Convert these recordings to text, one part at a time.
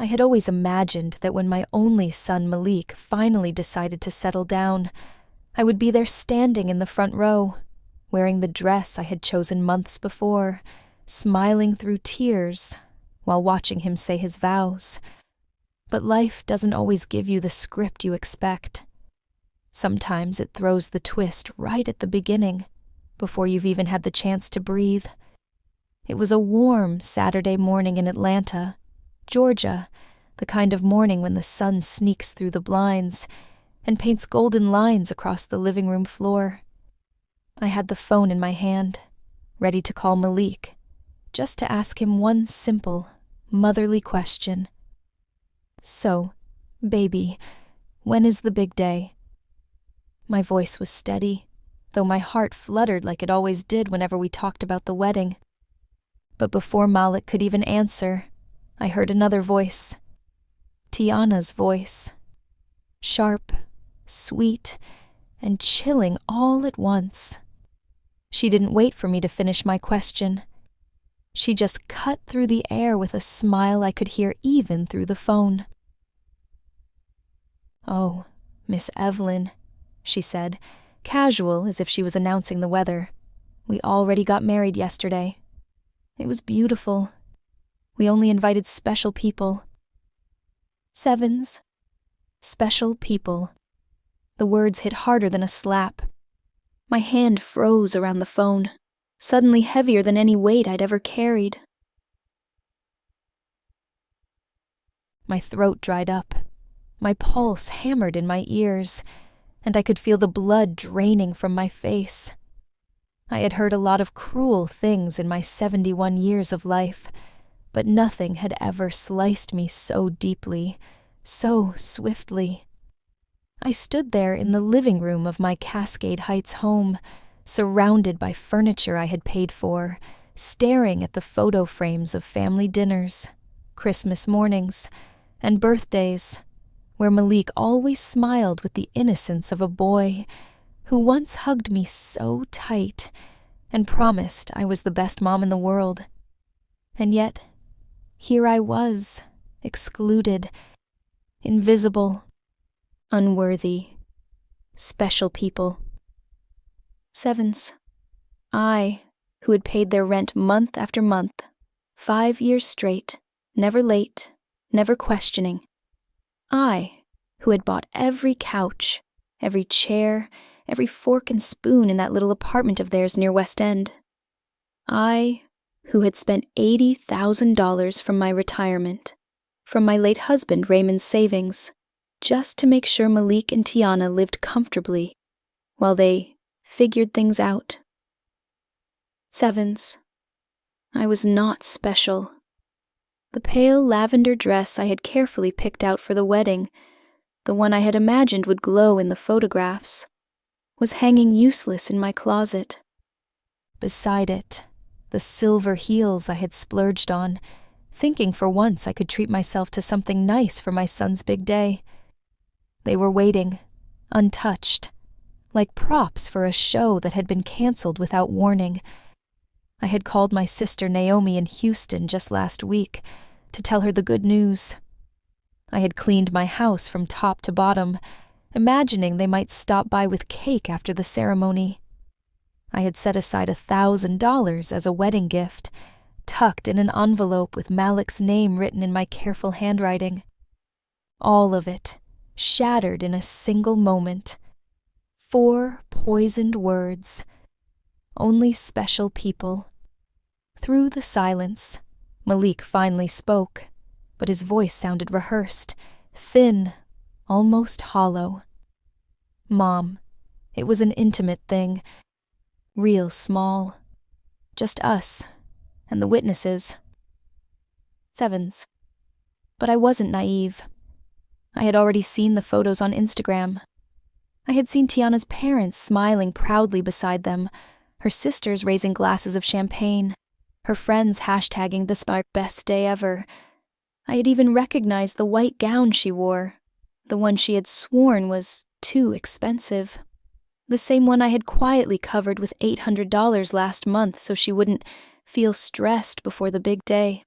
I had always imagined that when my only son Malik finally decided to settle down, I would be there standing in the front row, wearing the dress I had chosen months before, smiling through tears while watching him say his vows. But life doesn't always give you the script you expect. Sometimes it throws the twist right at the beginning, before you've even had the chance to breathe. It was a warm Saturday morning in Atlanta, Georgia, the kind of morning when the sun sneaks through the blinds and paints golden lines across the living room floor. I had the phone in my hand, ready to call Malik, just to ask him one simple, motherly question. "So, baby, when is the big day?" My voice was steady, though my heart fluttered like it always did whenever we talked about the wedding. But before Malik could even answer, I heard another voice. Tiana's voice. Sharp, sweet, and chilling all at once. She didn't wait for me to finish my question. She just cut through the air with a smile I could hear even through the phone. "Oh, Miss Evelyn," she said, casual as if she was announcing the weather. "We already got married yesterday. It was beautiful. We only invited special people." Sevens. Special people. The words hit harder than a slap. My hand froze around the phone, suddenly heavier than any weight I'd ever carried. My throat dried up. My pulse hammered in my ears, and I could feel the blood draining from my face. I had heard a lot of cruel things in my 71 years of life, but nothing had ever sliced me so deeply, so swiftly. I stood there in the living room of my Cascade Heights home, surrounded by furniture I had paid for, staring at the photo frames of family dinners, Christmas mornings, and birthdays, where Malik always smiled with the innocence of a boy who once hugged me so tight and promised I was the best mom in the world. And yet, here I was, excluded, invisible, unworthy, special people. Sevens. I, who had paid their rent month after month, 5 years straight, never late, never questioning. I, who had bought every couch, every chair, every fork and spoon in that little apartment of theirs near West End. I, who had spent $80,000 from my retirement, from my late husband Raymond's savings, just to make sure Malik and Tiana lived comfortably while they figured things out. Sevens. I was not special. The pale lavender dress I had carefully picked out for the wedding, the one I had imagined would glow in the photographs, was hanging useless in my closet. Beside it, the silver heels I had splurged on, thinking for once I could treat myself to something nice for my son's big day. They were waiting, untouched, like props for a show that had been canceled without warning. I had called my sister Naomi in Houston just last week to tell her the good news. I had cleaned my house from top to bottom, imagining they might stop by with cake after the ceremony. I had set aside $1,000 as a wedding gift, tucked in an envelope with Malik's name written in my careful handwriting. All of it shattered in a single moment. 4 poisoned words. Only special people. Through the silence, Malik finally spoke, but his voice sounded rehearsed, thin, almost hollow. "Mom, it was an intimate thing, real small. Just us, and the witnesses." Sevens. But I wasn't naive. I had already seen the photos on Instagram. I had seen Tiana's parents smiling proudly beside them, her sisters raising glasses of champagne, her friends hashtagging this our best day ever. I had even recognized the white gown she wore, the one she had sworn was too expensive. The same one I had quietly covered with $800 last month so she wouldn't feel stressed before the big day.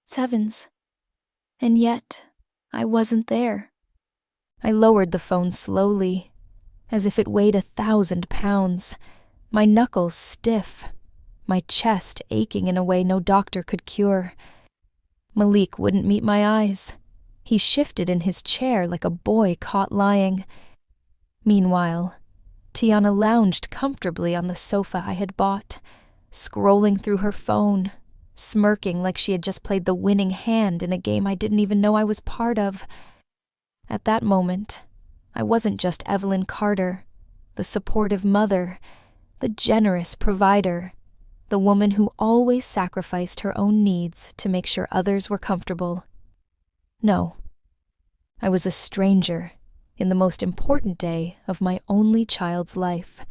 Sevens. And yet, I wasn't there. I lowered the phone slowly, as if it weighed 1,000 pounds, my knuckles stiff, my chest aching in a way no doctor could cure. Malik wouldn't meet my eyes. He shifted in his chair like a boy caught lying. Meanwhile, Tiana lounged comfortably on the sofa I had bought, scrolling through her phone, smirking like she had just played the winning hand in a game I didn't even know I was part of. At that moment, I wasn't just Evelyn Carter, the supportive mother, the generous provider, the woman who always sacrificed her own needs to make sure others were comfortable. No, I was a stranger in the most important day of my only child's life,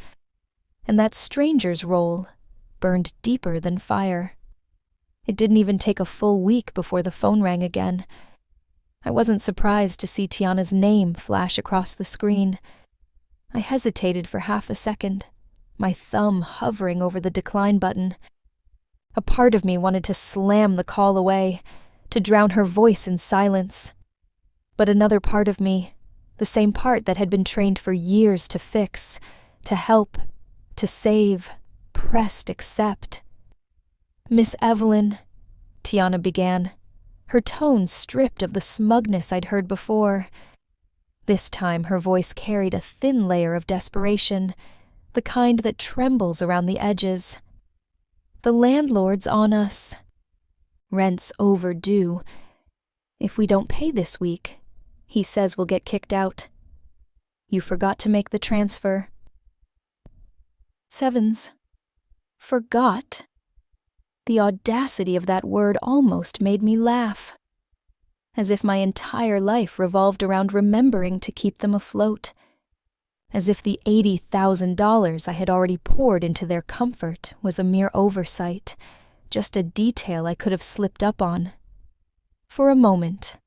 and that stranger's role burned deeper than fire. It didn't even take a full week before the phone rang again. I wasn't surprised to see Tiana's name flash across the screen. I hesitated for half a second, my thumb hovering over the decline button. A part of me wanted to slam the call away, to drown her voice in silence. But another part of me, the same part that had been trained for years to fix, to help, to save, pressed accept. "Miss Evelyn," Tiana began, her tone stripped of the smugness I'd heard before. This time her voice carried a thin layer of desperation, the kind that trembles around the edges. "The landlord's on us. Rent's overdue. If we don't pay this week, he says we'll get kicked out. You forgot to make the transfer." Sevens. Forgot? The audacity of that word almost made me laugh. As if my entire life revolved around remembering to keep them afloat. As if the $80,000 I had already poured into their comfort was a mere oversight, just a detail I could have slipped up on. For a moment,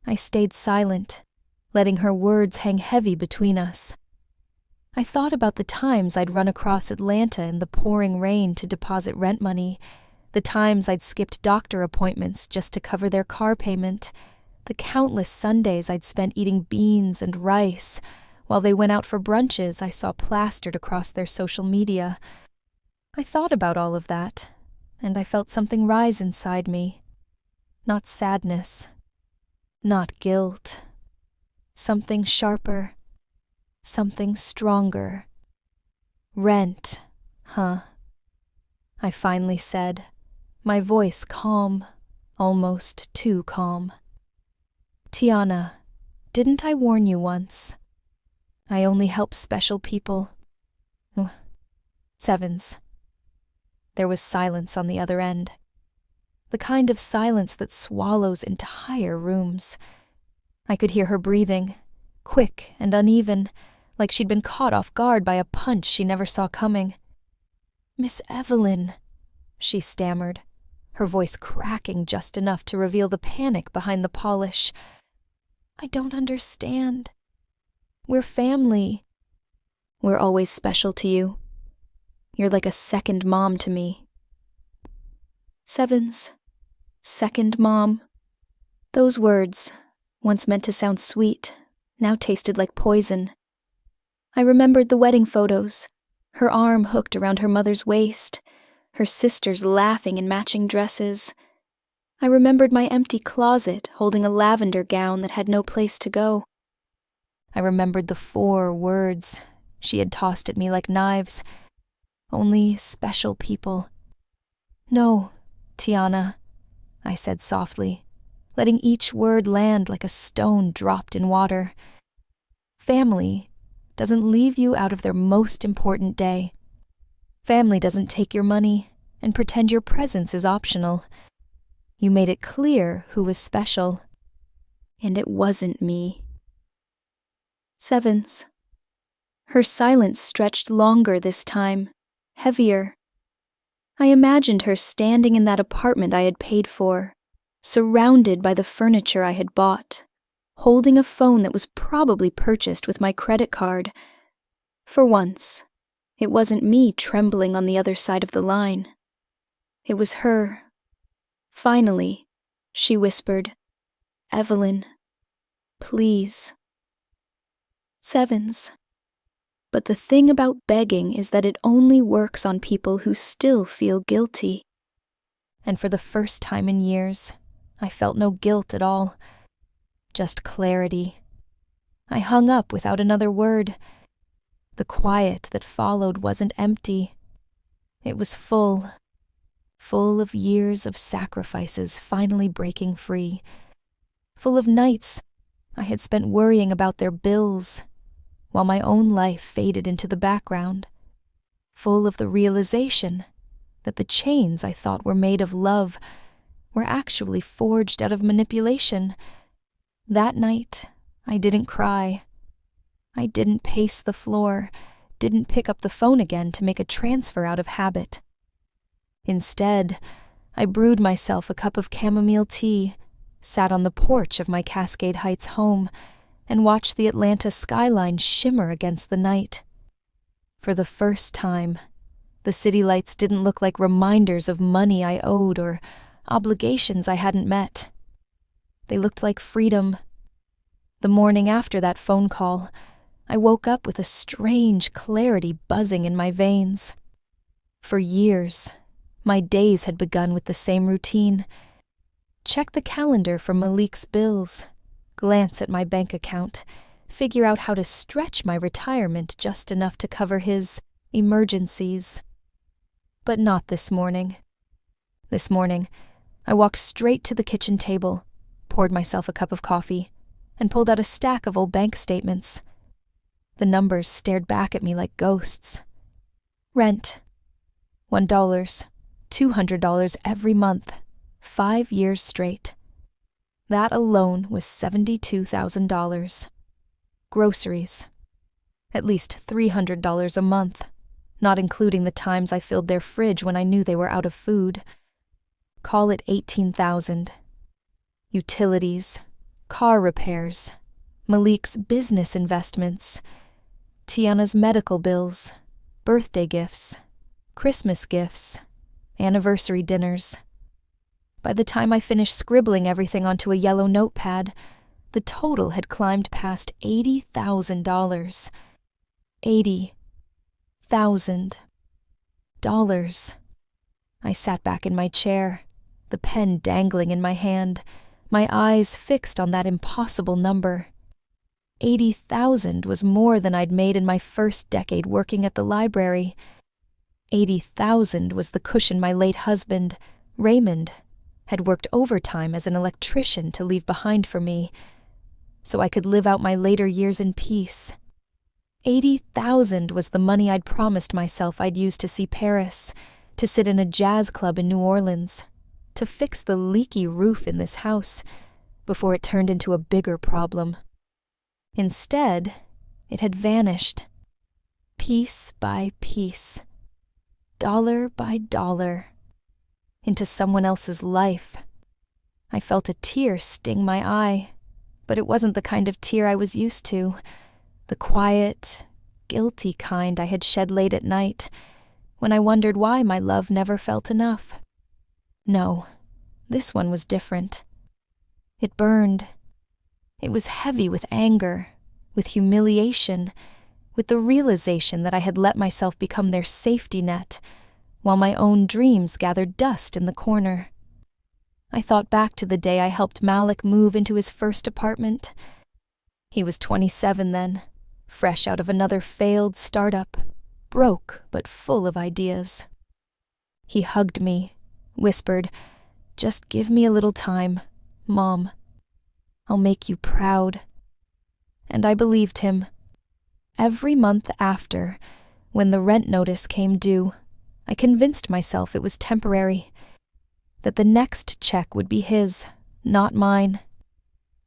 I stayed silent, letting her words hang heavy between us. I thought about the times I'd run across Atlanta in the pouring rain to deposit rent money, the times I'd skipped doctor appointments just to cover their car payment, the countless Sundays I'd spent eating beans and rice, while they went out for brunches I saw plastered across their social media. I thought about all of that, and I felt something rise inside me. Not sadness, not guilt. Something sharper, something stronger. "Rent, huh?" I finally said, my voice calm, almost too calm. "Tiana, didn't I warn you once? I only help special people." Sevens. There was silence on the other end. The kind of silence that swallows entire rooms. I could hear her breathing, quick and uneven, like she'd been caught off guard by a punch she never saw coming. "Miss Evelyn," she stammered, her voice cracking just enough to reveal the panic behind the polish. "I don't understand. We're family." "We're always special to you. You're like a second mom to me." Sevens. Second mom. Those words, once meant to sound sweet, now tasted like poison. I remembered the wedding photos, her arm hooked around her mother's waist, her sisters laughing in matching dresses. I remembered my empty closet holding a lavender gown that had no place to go. I remembered the 4 words she had tossed at me like knives. Only special people. "No, Tiana," I said softly, letting each word land like a stone dropped in water. "Family doesn't leave you out of their most important day. Family doesn't take your money and pretend your presence is optional. You made it clear who was special. And it wasn't me." Sevens. Her silence stretched longer this time, heavier. I imagined her standing in that apartment I had paid for, surrounded by the furniture I had bought, holding a phone that was probably purchased with my credit card. For once, it wasn't me trembling on the other side of the line. It was her. "Finally," she whispered, Evelyn, please. Sevens. But the thing about begging is that it only works on people who still feel guilty. And for the first time in years, I felt no guilt at all. Just clarity. I hung up without another word. The quiet that followed wasn't empty. It was full of years of sacrifices finally breaking free. Full of nights I had spent worrying about their bills, while my own life faded into the background. Full of the realization that the chains I thought were made of love were actually forged out of manipulation. That night, I didn't cry. I didn't pace the floor, didn't pick up the phone again to make a transfer out of habit. Instead, I brewed myself a cup of chamomile tea, sat on the porch of my Cascade Heights home, and watched the Atlanta skyline shimmer against the night. For the first time, the city lights didn't look like reminders of money I owed or obligations I hadn't met. They looked like freedom. The morning after that phone call, I woke up with a strange clarity buzzing in my veins. For years, my days had begun with the same routine. Check the calendar for Malik's bills, glance at my bank account, figure out how to stretch my retirement just enough to cover his emergencies. But not this morning. This morning, I walked straight to the kitchen table, poured myself a cup of coffee, and pulled out a stack of old bank statements. The numbers stared back at me like ghosts. Rent, $1, $200 every month, 5 years straight. That alone was $72,000. Groceries, at least $300 a month, not including the times I filled their fridge when I knew they were out of food. Call it $18,000. Utilities, car repairs, Malik's business investments, Tiana's medical bills, birthday gifts, Christmas gifts, anniversary dinners. By the time I finished scribbling everything onto a yellow notepad, the total had climbed past $80,000. $80,000. I sat back in my chair, the pen dangling in my hand, my eyes fixed on that impossible number. 80,000 was more than I'd made in my first decade working at the library. 80,000 was the cushion my late husband, Raymond, had worked overtime as an electrician to leave behind for me, so I could live out my later years in peace. 80,000 was the money I'd promised myself I'd use to see Paris, to sit in a jazz club in New Orleans, to fix the leaky roof in this house before it turned into a bigger problem. Instead, it had vanished, piece by piece, dollar by dollar, into someone else's life. I felt a tear sting my eye, but it wasn't the kind of tear I was used to, the quiet, guilty kind I had shed late at night, when I wondered why my love never felt enough. No, this one was different. It burned. It was heavy with anger, with humiliation, with the realization that I had let myself become their safety net, while my own dreams gathered dust in the corner. I thought back to the day I helped Malik move into his first apartment. He was 27 then, fresh out of another failed startup, broke but full of ideas. He hugged me, whispered, "Just give me a little time, Mom. I'll make you proud." And I believed him. Every month after, when the rent notice came due, I convinced myself it was temporary, that the next check would be his, not mine,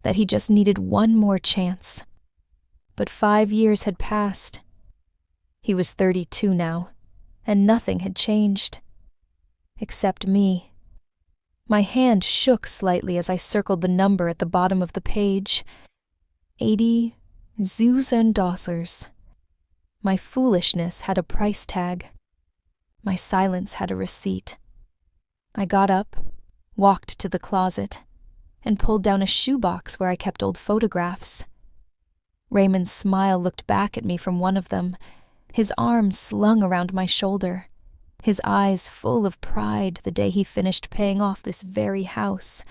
that he just needed one more chance. But 5 years had passed. He was 32 now, and nothing had changed. Except me. My hand shook slightly as I circled the number at the bottom of the page. 80 zoos and dossers. My foolishness had a price tag. My silence had a receipt. I got up, walked to the closet, and pulled down a shoebox where I kept old photographs. Raymond's smile looked back at me from one of them, his arm slung around my shoulder, his eyes full of pride the day he finished paying off this very house.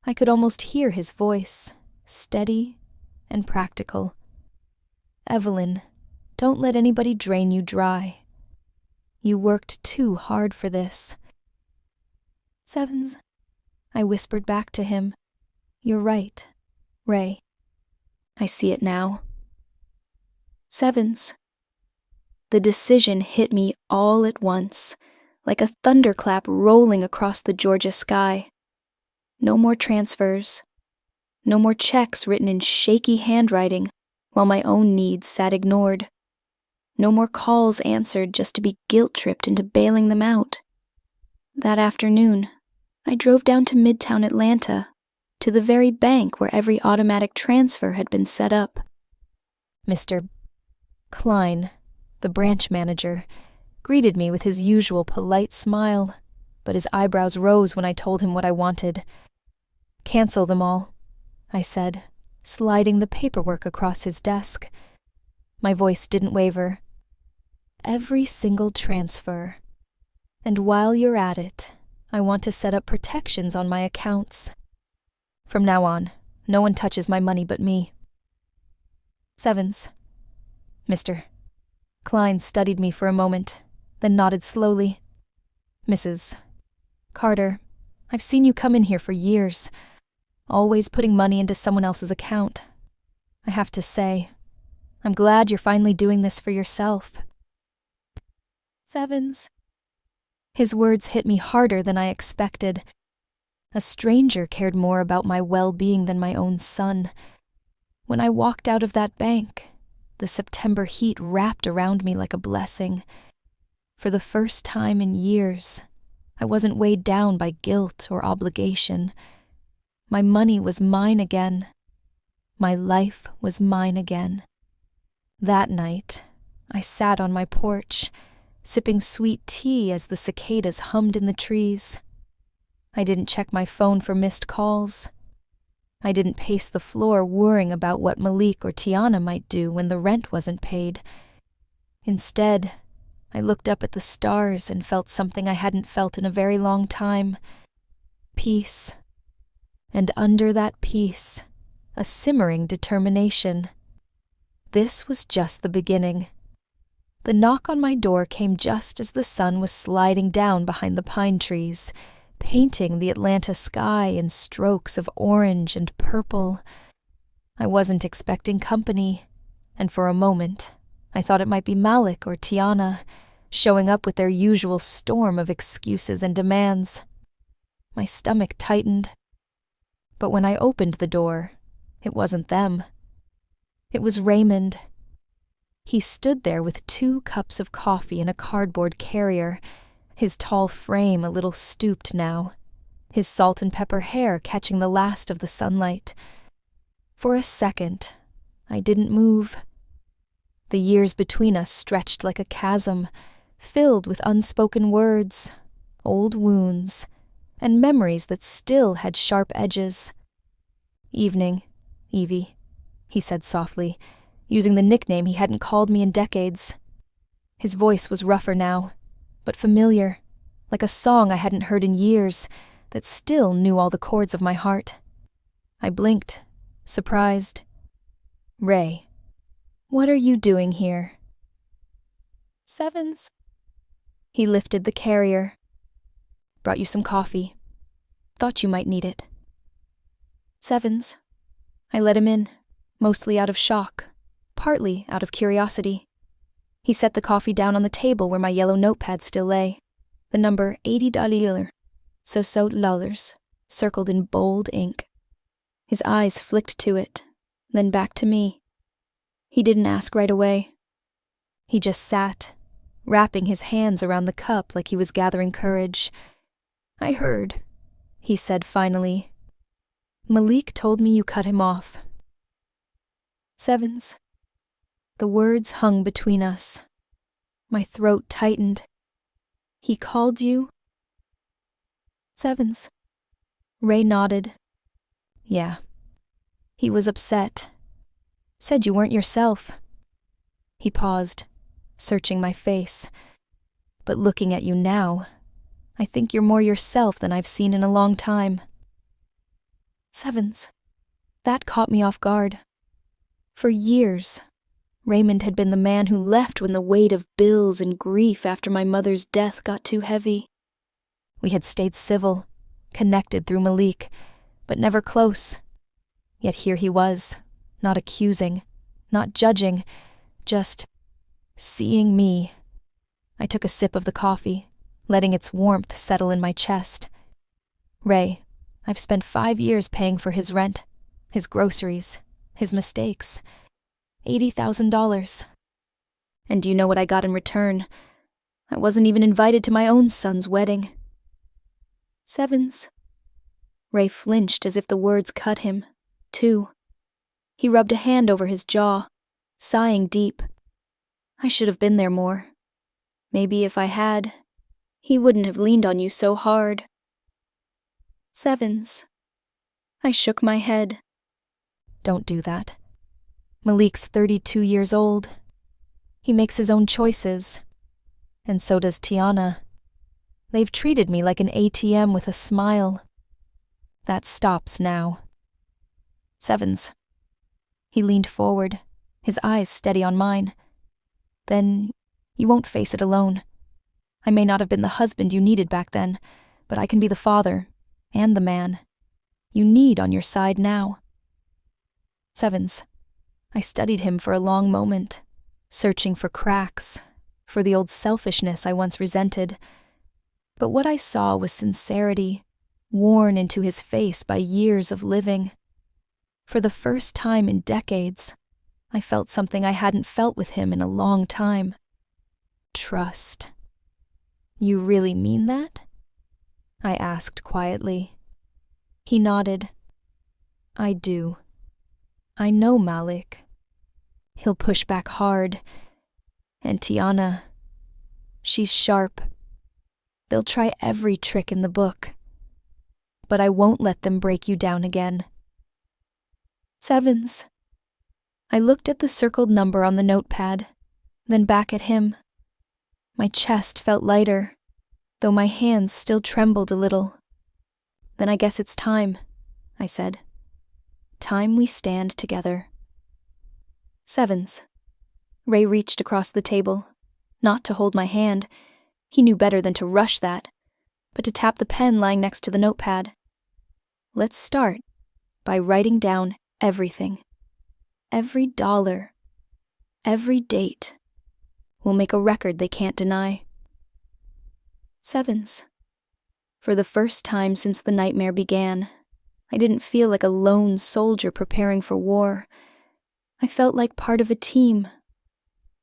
I could almost hear his voice, steady and practical. "Evelyn, don't let anybody drain you dry. You worked too hard for this." "Sevens," I whispered back to him. "You're right, Ray. I see it now." Sevens. The decision hit me all at once, like a thunderclap rolling across the Georgia sky. No more transfers. No more checks written in shaky handwriting while my own needs sat ignored. No more calls answered just to be guilt-tripped into bailing them out. That afternoon, I drove down to Midtown Atlanta, to the very bank where every automatic transfer had been set up. Mr. Klein, the branch manager, greeted me with his usual polite smile, but his eyebrows rose when I told him what I wanted. "Cancel them all," I said, sliding the paperwork across his desk. My voice didn't waver. "Every single transfer. And while you're at it, I want to set up protections on my accounts. From now on, no one touches my money but me." Sevens. Mr. Klein studied me for a moment, then nodded slowly. "Mrs. Carter, I've seen you come in here for years, always putting money into someone else's account. I have to say, I'm glad you're finally doing this for yourself." Sevens. His words hit me harder than I expected. A stranger cared more about my well-being than my own son. When I walked out of that bank, the September heat wrapped around me like a blessing. For the first time in years, I wasn't weighed down by guilt or obligation. My money was mine again. My life was mine again. That night, I sat on my porch, sipping sweet tea as the cicadas hummed in the trees. I didn't check my phone for missed calls. I didn't pace the floor worrying about what Malik or Tiana might do when the rent wasn't paid. Instead, I looked up at the stars and felt something I hadn't felt in a very long time. Peace. And under that peace, a simmering determination. This was just the beginning. The knock on my door came just as the sun was sliding down behind the pine trees, painting the Atlanta sky in strokes of orange and purple. I wasn't expecting company, and for a moment, I thought it might be Malik or Tiana, showing up with their usual storm of excuses and demands. My stomach tightened. But when I opened the door, it wasn't them. It was Raymond. He stood there with 2 cups of coffee in a cardboard carrier, his tall frame a little stooped now, his salt and pepper hair catching the last of the sunlight. For a second, I didn't move. The years between us stretched like a chasm, filled with unspoken words, old wounds, and memories that still had sharp edges. "Evening, Evie," he said softly, using the nickname he hadn't called me in decades. His voice was rougher now, but familiar, like a song I hadn't heard in years that still knew all the chords of my heart. I blinked, surprised. "Ray, what are you doing here?" "Sevens." He lifted the carrier. "Brought you some coffee. Thought you might need it." "Sevens." I let him in, mostly out of shock, partly out of curiosity. He set the coffee down on the table where my yellow notepad still lay, the number $80, so dollars, circled in bold ink. His eyes flicked to it, then back to me. He didn't ask right away. He just sat, wrapping his hands around the cup like he was gathering courage. "I heard," he said finally. "Malik told me you cut him off." Sevens. The words hung between us. My throat tightened. "He called you?" Sevens. Ray nodded. Yeah. He was upset. Said you weren't yourself. He paused, searching my face. But looking at you now, I think you're more yourself than I've seen in a long time. Sevens. That caught me off guard. For years, Raymond had been the man who left when the weight of bills and grief after my mother's death got too heavy. We had stayed civil, connected through Malik, but never close. Yet here he was, not accusing, not judging, just seeing me. I took a sip of the coffee, letting its warmth settle in my chest. Ray, I've spent 5 years paying for his rent, his groceries, his mistakes. $80,000. And do you know what I got in return? I wasn't even invited to my own son's wedding. Sevens. Ray flinched as if the words cut him, too. He rubbed a hand over his jaw, sighing deep. I should have been there more. Maybe if I had, he wouldn't have leaned on you so hard. Sevens. I shook my head. Don't do that. Malik's 32 years old. He makes his own choices. And so does Tiana. They've treated me like an ATM with a smile. That stops now. Sevens. He leaned forward, his eyes steady on mine. Then you won't face it alone. I may not have been the husband you needed back then, but I can be the father and the man you need on your side now. Sevens. I studied him for a long moment, searching for cracks, for the old selfishness I once resented. But what I saw was sincerity, worn into his face by years of living. For the first time in decades, I felt something I hadn't felt with him in a long time. Trust. You really mean that? I asked quietly. He nodded. I do. I know Malik. He'll push back hard. And Tiana, she's sharp. They'll try every trick in the book. But I won't let them break you down again. Sevens. I looked at the circled number on the notepad, then back at him. My chest felt lighter, though my hands still trembled a little. Then I guess it's time, I said. Time we stand together. Sevens. Ray reached across the table, not to hold my hand. He knew better than to rush that, but to tap the pen lying next to the notepad. Let's start by writing down everything. Every dollar. Every date. We'll make a record they can't deny. Sevens. For the first time since the nightmare began, I didn't feel like a lone soldier preparing for war. I felt like part of a team.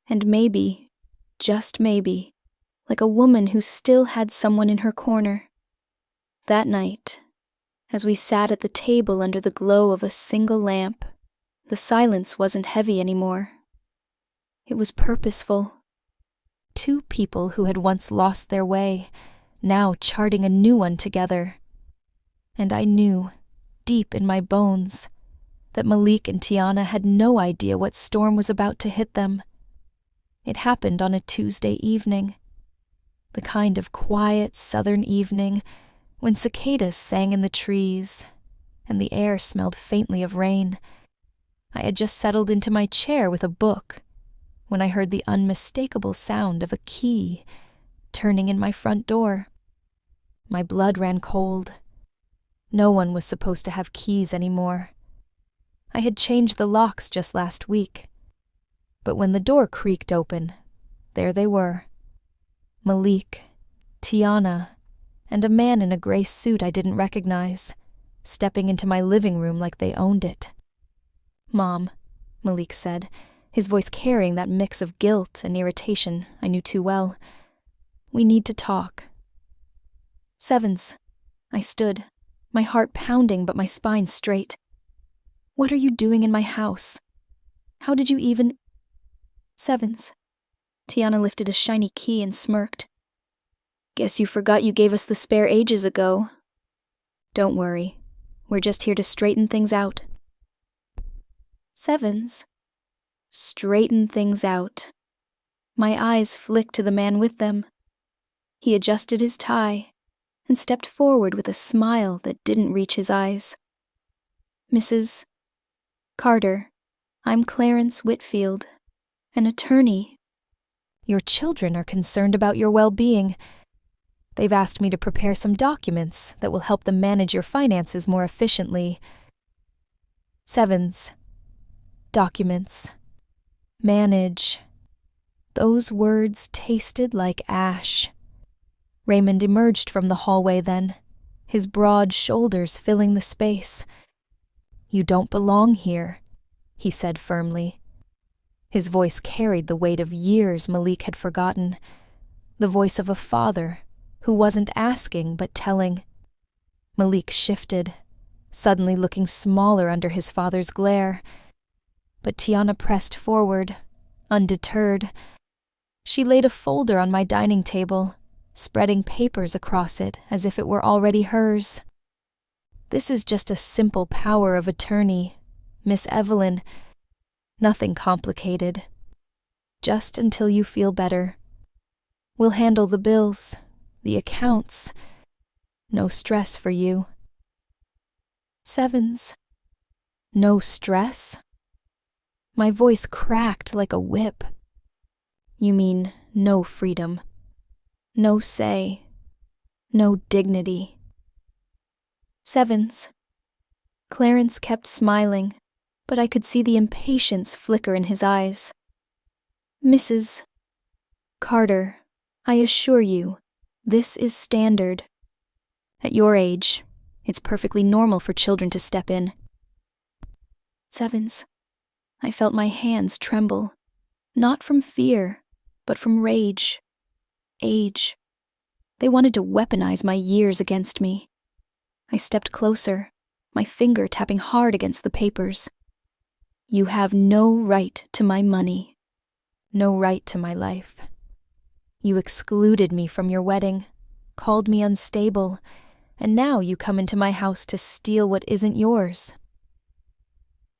And maybe, just maybe, like a woman who still had someone in her corner. That night, as we sat at the table under the glow of a single lamp, the silence wasn't heavy anymore. It was purposeful. Two people who had once lost their way, now charting a new one together. And I knew, deep in my bones, that Malik and Tiana had no idea what storm was about to hit them. It happened on a Tuesday evening. The kind of quiet southern evening when cicadas sang in the trees and the air smelled faintly of rain. I had just settled into my chair with a book when I heard the unmistakable sound of a key turning in my front door. My blood ran cold. No one was supposed to have keys anymore. I had changed the locks just last week. But when the door creaked open, there they were. Malik, Tiana, and a man in a gray suit I didn't recognize, stepping into my living room like they owned it. Mom, Malik said, his voice carrying that mix of guilt and irritation I knew too well. We need to talk. Sevens. I stood, my heart pounding but my spine straight. What are you doing in my house? How did you even... Sevens. Tiana lifted a shiny key and smirked. Guess you forgot you gave us the spare ages ago. Don't worry. We're just here to straighten things out. Sevens. Straighten things out. My eyes flicked to the man with them. He adjusted his tie and stepped forward with a smile that didn't reach his eyes. Mrs. Carter, I'm Clarence Whitfield, an attorney. Your children are concerned about your well-being. They've asked me to prepare some documents that will help them manage your finances more efficiently. Sevens. Documents. Manage. Those words tasted like ash. Raymond emerged from the hallway then, his broad shoulders filling the space. You don't belong here, he said firmly. His voice carried the weight of years Malik had forgotten, the voice of a father who wasn't asking but telling. Malik shifted, suddenly looking smaller under his father's glare. But Tiana pressed forward, undeterred. She laid a folder on my dining table, spreading papers across it as if it were already hers. This is just a simple power of attorney, Miss Evelyn. Nothing complicated. Just until you feel better. We'll handle the bills, the accounts. No stress for you. Sevens. No stress? My voice cracked like a whip. You mean no freedom. No say. No dignity. Sevens. Clarence kept smiling, but I could see the impatience flicker in his eyes. Mrs. Carter, I assure you, this is standard. At your age, it's perfectly normal for children to step in. Sevens. I felt my hands tremble, not from fear, but from rage. Age. They wanted to weaponize my years against me. I stepped closer, my finger tapping hard against the papers. You have no right to my money. No right to my life. You excluded me from your wedding, called me unstable, and now you come into my house to steal what isn't yours.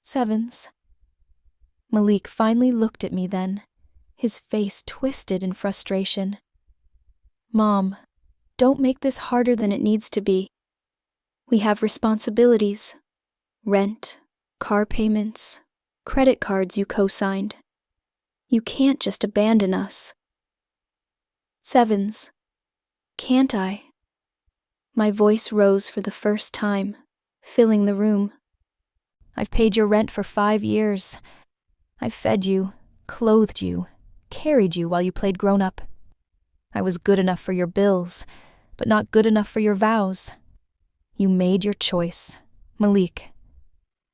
Sevens. Malik finally looked at me then, his face twisted in frustration. Mom, don't make this harder than it needs to be. We have responsibilities. Rent, car payments, credit cards you co-signed. You can't just abandon us. Sevens. Can't I? My voice rose for the first time, filling the room. I've paid your rent for 5 years. I've fed you, clothed you, carried you while you played grown-up. I was good enough for your bills, but not good enough for your vows. You made your choice, Malik.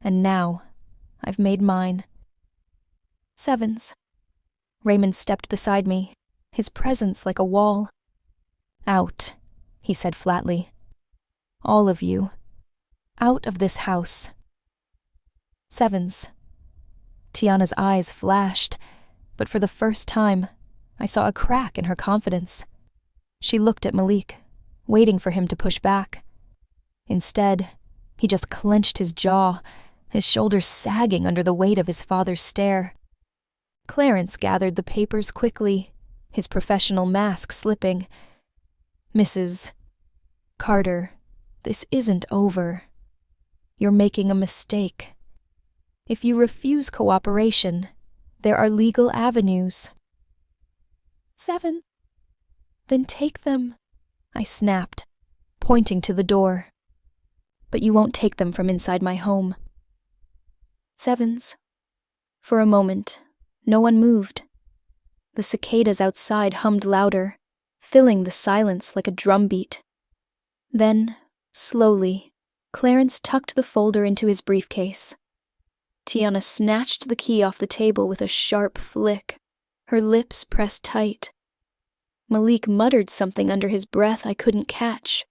And now, I've made mine. Sevens. Raymond stepped beside me, his presence like a wall. Out, he said flatly. All of you. Out of this house. Sevens. Tiana's eyes flashed, but for the first time, I saw a crack in her confidence. She looked at Malik, waiting for him to push back. Instead, he just clenched his jaw, his shoulders sagging under the weight of his father's stare. Clarence gathered the papers quickly, his professional mask slipping. Mrs. Carter, this isn't over. You're making a mistake. If you refuse cooperation, there are legal avenues. 7. Then take them, I snapped, pointing to the door. But you won't take them from inside my home. Sevens. For a moment, no one moved. The cicadas outside hummed louder, filling the silence like a drumbeat. Then, slowly, Clarence tucked the folder into his briefcase. Tiana snatched the key off the table with a sharp flick, her lips pressed tight. Malik muttered something under his breath I couldn't catch.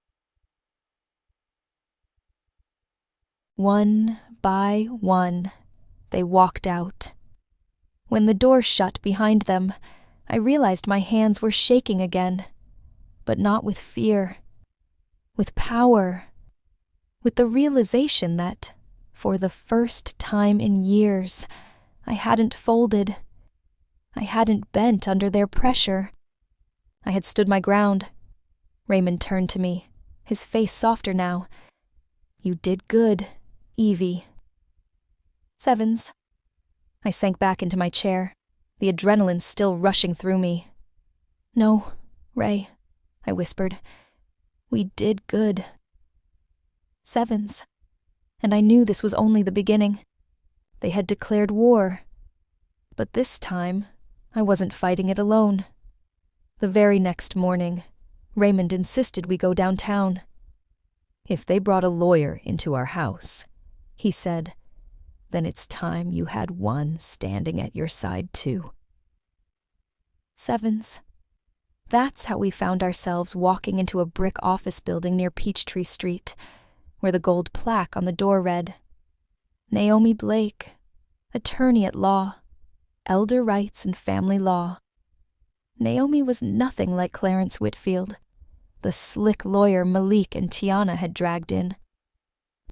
One by one, they walked out. When the door shut behind them, I realized my hands were shaking again, but not with fear, with power, with the realization that, for the first time in years, I hadn't folded. I hadn't bent under their pressure. I had stood my ground. Raymond turned to me, his face softer now. "You did good, Evie." "Sevens." I sank back into my chair, the adrenaline still rushing through me. "No, Ray," I whispered. "We did good." Sevens. And I knew this was only the beginning. They had declared war. But this time, I wasn't fighting it alone. The very next morning, Raymond insisted we go downtown. "If they brought a lawyer into our house," he said, "then it's time you had one standing at your side too." Sevens. That's how we found ourselves walking into a brick office building near Peachtree Street, where the gold plaque on the door read, "Naomi Blake, attorney at law, elder rights and family law." Naomi was nothing like Clarence Whitfield, the slick lawyer Malik and Tiana had dragged in.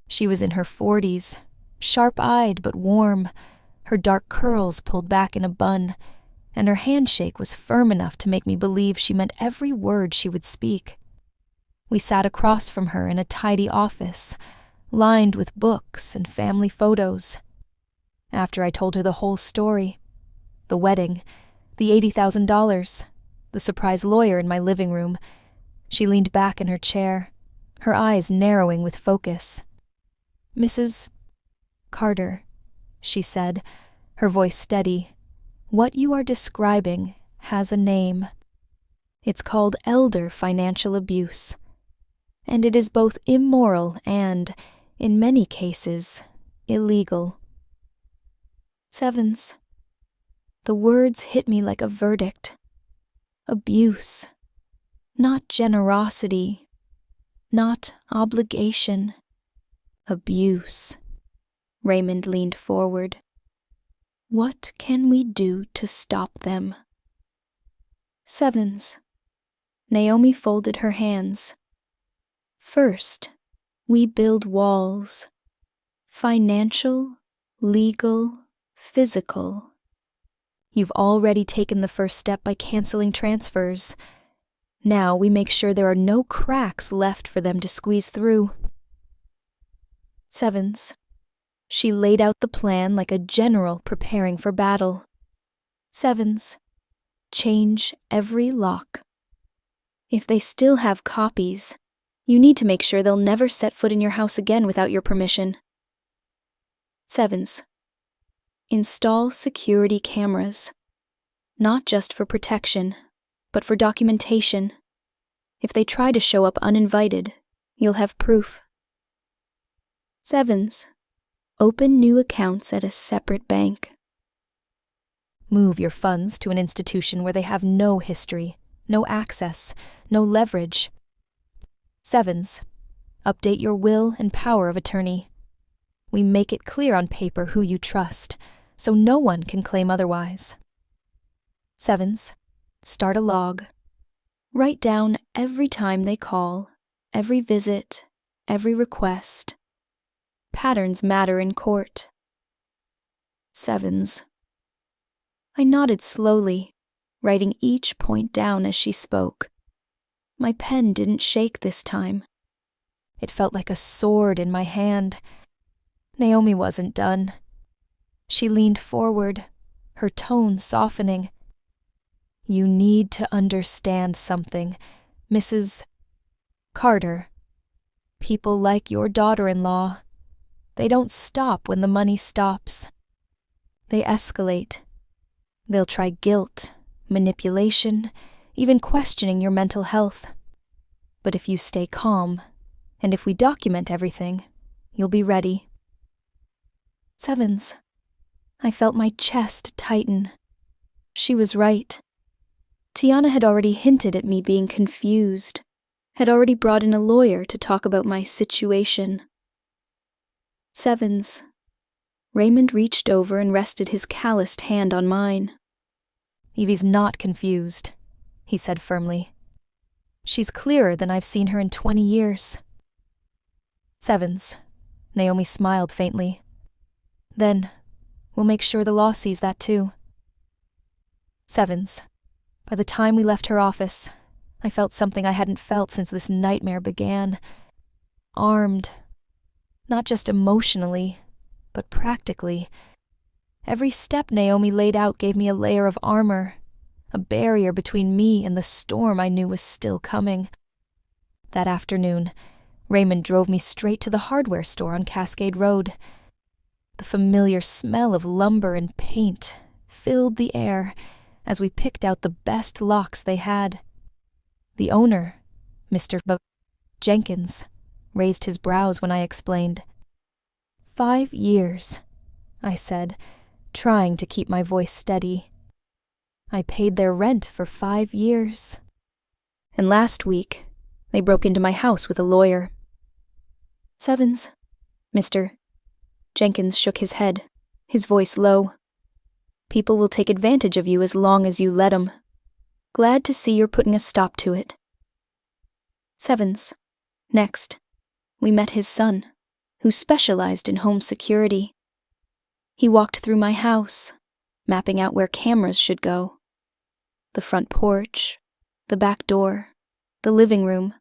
She was in her 40s, sharp-eyed but warm, her dark curls pulled back in a bun, and her handshake was firm enough to make me believe she meant every word she would speak. We sat across from her in a tidy office, lined with books and family photos. After I told her the whole story, the wedding, the $80,000, the surprise lawyer in my living room, she leaned back in her chair, her eyes narrowing with focus. "Mrs. Carter," she said, her voice steady, "what you are describing has a name. It's called elder financial abuse. And it is both immoral and, in many cases, illegal." Sevens. The words hit me like a verdict. Abuse. Not generosity. Not obligation. Abuse. Raymond leaned forward. "What can we do to stop them?" Sevens. Naomi folded her hands. "First, we build walls. Financial, legal, physical. You've already taken the first step by canceling transfers. Now we make sure there are no cracks left for them to squeeze through." Sevens. She laid out the plan like a general preparing for battle. Sevens. Change every lock. If they still have copies, you need to make sure they'll never set foot in your house again without your permission. Sevens. Install security cameras. Not just for protection, but for documentation. If they try to show up uninvited, you'll have proof. Sevens. Open new accounts at a separate bank. Move your funds to an institution where they have no history, no access, no leverage. Sevens. Update your will and power of attorney. We make it clear on paper who you trust, so no one can claim otherwise. Sevens. Start a log. Write down every time they call, every visit, every request. Patterns matter in court. Sevens. I nodded slowly, writing each point down as she spoke. My pen didn't shake this time. It felt like a sword in my hand. Naomi wasn't done. She leaned forward, her tone softening. "You need to understand something, Mrs. Carter. People like your daughter-in-law, they don't stop when the money stops. They escalate. They'll try guilt, manipulation, even questioning your mental health. But if you stay calm, and if we document everything, you'll be ready." Sevens. I felt my chest tighten. She was right. Tiana had already hinted at me being confused, had already brought in a lawyer to talk about my situation. Sevens. Raymond reached over and rested his calloused hand on mine. "Evie's not confused," he said firmly. "She's clearer than I've seen her in 20 years. Sevens. Naomi smiled faintly. Then, we'll make sure the law sees that too. Sevens. By the time we left her office, I felt something I hadn't felt since this nightmare began. Armed. Not just emotionally, but practically. Every step Naomi laid out gave me a layer of armor, a barrier between me and the storm I knew was still coming. That afternoon, Raymond drove me straight to the hardware store on Cascade Road. The familiar smell of lumber and paint filled the air as we picked out the best locks they had. The owner, Mr. Jenkins, raised his brows when I explained. 5 years, I said, trying to keep my voice steady. I paid their rent for 5 years. And last week, they broke into my house with a lawyer. Sevens, Mr. Jenkins shook his head, his voice low. People will take advantage of you as long as you let 'em. Glad to see you're putting a stop to it. Sevens. Next, we met his son, who specialized in home security. He walked through my house, mapping out where cameras should go. The front porch, the back door, the living room.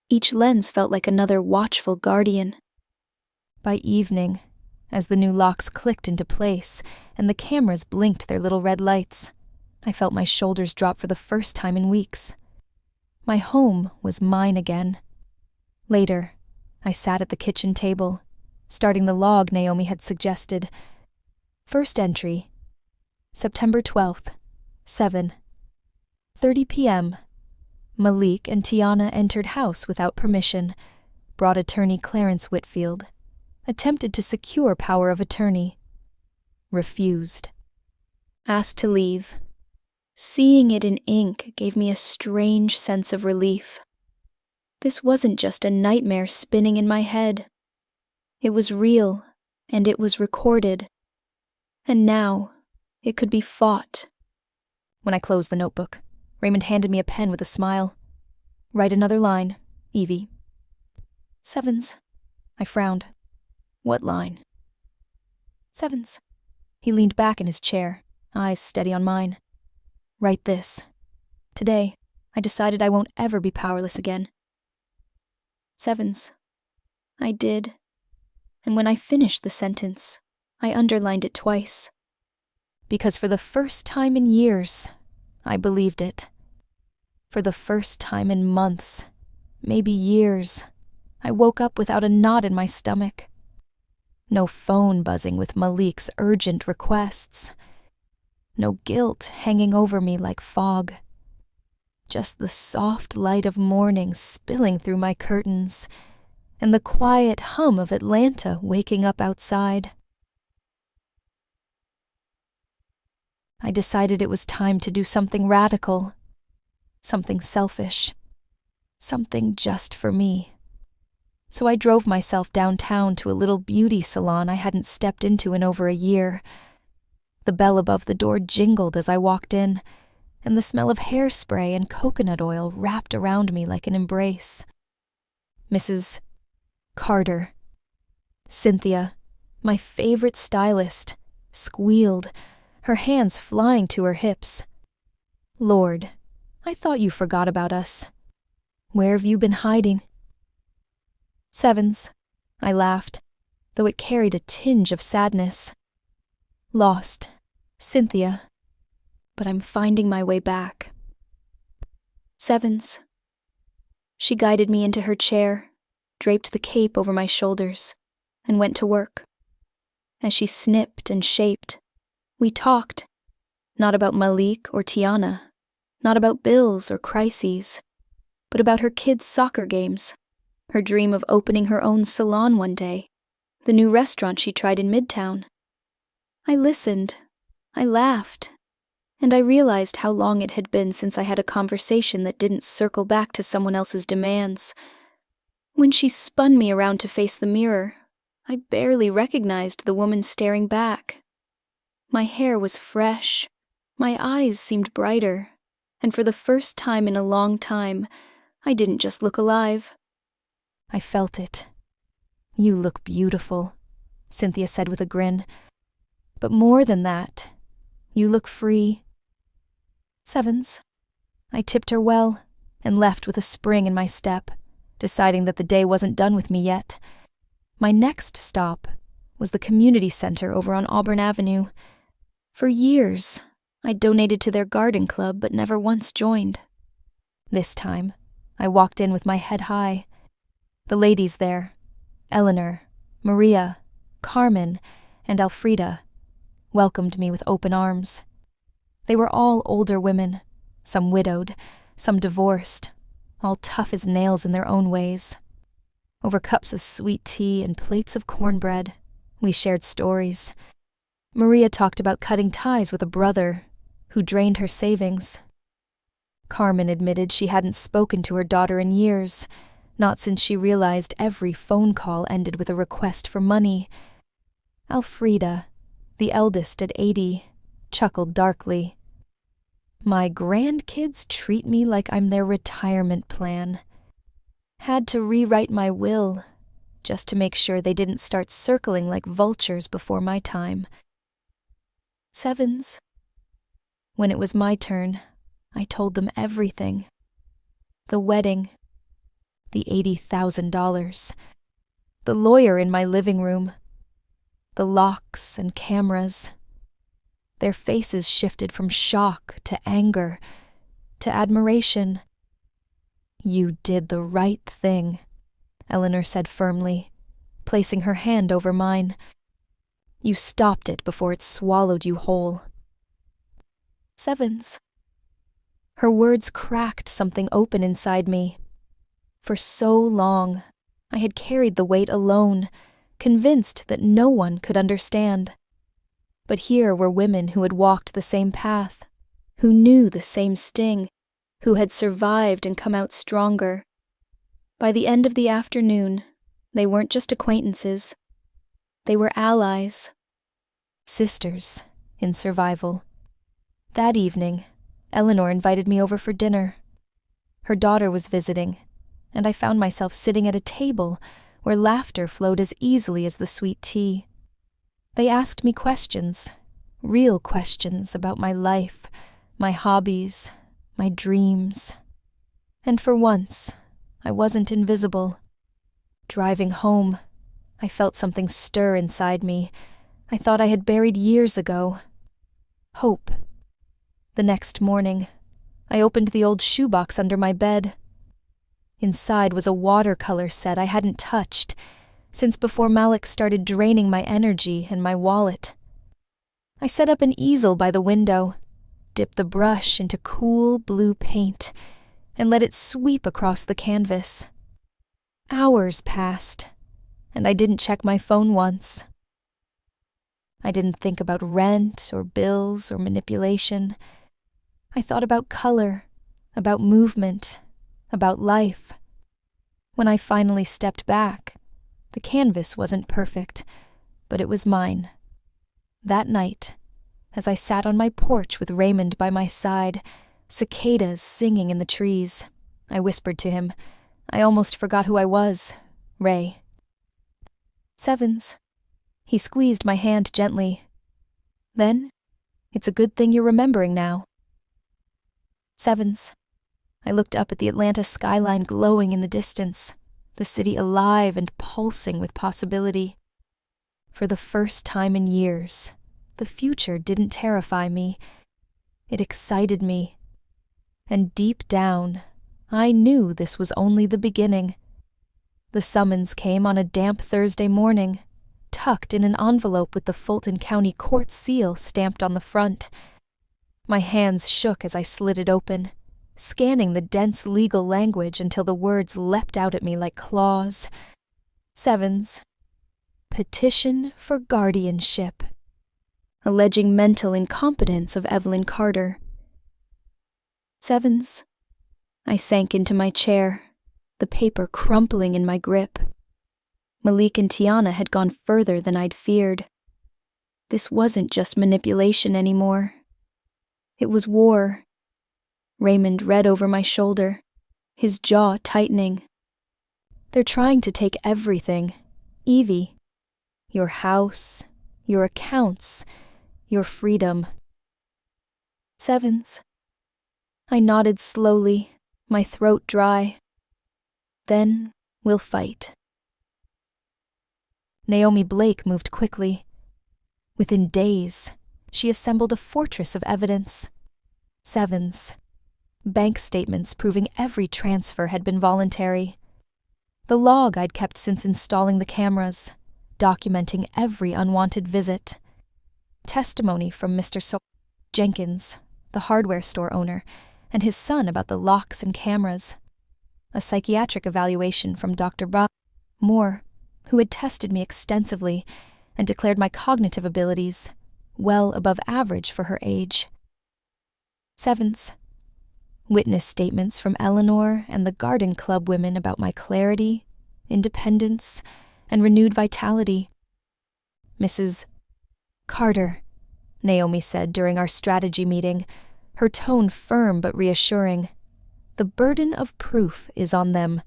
Each lens felt like another watchful guardian. By evening, as the new locks clicked into place and the cameras blinked their little red lights, I felt my shoulders drop for the first time in weeks. My home was mine again. Later, I sat at the kitchen table, starting the log Naomi had suggested. First entry, September 12th, 7:30 p.m. Malik and Tiana entered house without permission, brought attorney Clarence Whitfield, attempted to secure power of attorney. Refused. Asked to leave. Seeing it in ink gave me a strange sense of relief. This wasn't just a nightmare spinning in my head. It was real, and it was recorded. And now, it could be fought. When I closed the notebook, Raymond handed me a pen with a smile. Write another line, Evie. Sevens. I frowned. What line? Sevens. He leaned back in his chair, eyes steady on mine. Write this. Today, I decided I won't ever be powerless again. Sevens. I did. And when I finished the sentence, I underlined it twice. Because for the first time in years, I believed it. For the first time in months, maybe years, I woke up without a knot in my stomach. No phone buzzing with Malik's urgent requests. No guilt hanging over me like fog. Just the soft light of morning spilling through my curtains, and the quiet hum of Atlanta waking up outside. I decided it was time to do something radical, something selfish, something just for me. So I drove myself downtown to a little beauty salon I hadn't stepped into in over a year. The bell above the door jingled as I walked in, and the smell of hairspray and coconut oil wrapped around me like an embrace. Mrs. Carter, Cynthia, my favorite stylist, squealed, her hands flying to her hips. Lord, I thought you forgot about us. Where have you been hiding? Sevens, I laughed, though it carried a tinge of sadness. Lost, Cynthia, but I'm finding my way back. Sevens. She guided me into her chair, draped the cape over my shoulders, and went to work. As she snipped and shaped, we talked, not about Malik or Tiana, not about bills or crises, but about her kids' soccer games, her dream of opening her own salon one day, the new restaurant she tried in Midtown. I listened, I laughed, and I realized how long it had been since I had a conversation that didn't circle back to someone else's demands. When she spun me around to face the mirror, I barely recognized the woman staring back. My hair was fresh, my eyes seemed brighter, and for the first time in a long time, I didn't just look alive. I felt it, "You look beautiful," Cynthia said with a grin. "But more than that, you look free." Sevens. I tipped her well and left with a spring in my step, deciding that the day wasn't done with me yet. My next stop was the community center over on Auburn Avenue. For years, I donated to their garden club but never once joined. This time, I walked in with my head high. The ladies there, Eleanor, Maria, Carmen, and Elfrida, welcomed me with open arms. They were all older women, some widowed, some divorced, all tough as nails in their own ways. Over cups of sweet tea and plates of cornbread, we shared stories. Maria talked about cutting ties with a brother who drained her savings. Carmen admitted she hadn't spoken to her daughter in years, not since she realized every phone call ended with a request for money. Elfrida, the eldest at 80, chuckled darkly. "My grandkids treat me like I'm their retirement plan. Had to rewrite my will just to make sure they didn't start circling like vultures before my time." Sevens. When it was my turn, I told them everything. The wedding, the $80,000, the lawyer in my living room, the locks and cameras. Their faces shifted from shock to anger to admiration. "You did the right thing," Eleanor said firmly, placing her hand over mine. "You stopped it before it swallowed you whole." Sevens. Her words cracked something open inside me. For so long, I had carried the weight alone, convinced that no one could understand. But here were women who had walked the same path, who knew the same sting, who had survived and come out stronger. By the end of the afternoon, they weren't just acquaintances. They were allies. Sisters in survival. That evening, Eleanor invited me over for dinner. Her daughter was visiting, and I found myself sitting at a table where laughter flowed as easily as the sweet tea. They asked me questions, real questions about my life, my hobbies, my dreams. And for once, I wasn't invisible. Driving home, I felt something stir inside me. I thought I had buried years ago. Hope. The next morning, I opened the old shoebox under my bed. Inside was a watercolor set I hadn't touched since before Malik started draining my energy and my wallet. I set up an easel by the window, dipped the brush into cool blue paint, and let it sweep across the canvas. Hours passed, and I didn't check my phone once. I didn't think about rent or bills or manipulation. I thought about color, about movement, about life. When I finally stepped back, the canvas wasn't perfect, but it was mine. That night, as I sat on my porch with Raymond by my side, cicadas singing in the trees, I whispered to him. I almost forgot who I was. Ray. Sevens. He squeezed my hand gently. Then, it's a good thing you're remembering now. Sevens. I looked up at the Atlanta skyline glowing in the distance, the city alive and pulsing with possibility. For the first time in years, the future didn't terrify me. It excited me. And deep down, I knew this was only the beginning. The summons came on a damp Thursday morning, tucked in an envelope with the Fulton County Court seal stamped on the front. My hands shook as I slid it open, scanning the dense legal language until the words leapt out at me like claws. Sevens. Petition for guardianship. Alleging mental incompetence of Evelyn Carter. Sevens. I sank into my chair, the paper crumpling in my grip. Malik and Tiana had gone further than I'd feared. This wasn't just manipulation anymore. It was war. Raymond read over my shoulder, his jaw tightening. They're trying to take everything, Evie, your house, your accounts, your freedom. Sevens. I nodded slowly, my throat dry. Then we'll fight. Naomi Blake moved quickly. Within days, she assembled a fortress of evidence. Sevens. Bank statements proving every transfer had been voluntary. The log I'd kept since installing the cameras, documenting every unwanted visit. Testimony from Mr. Jenkins, the hardware store owner, and his son about the locks and cameras. A psychiatric evaluation from Dr. Moore, who had tested me extensively and declared my cognitive abilities well above average for her age. Sevens. Witness statements from Eleanor and the Garden Club women about my clarity, independence, and renewed vitality. Mrs. Carter, Naomi said during our strategy meeting, her tone firm but reassuring. The burden of proof is on them.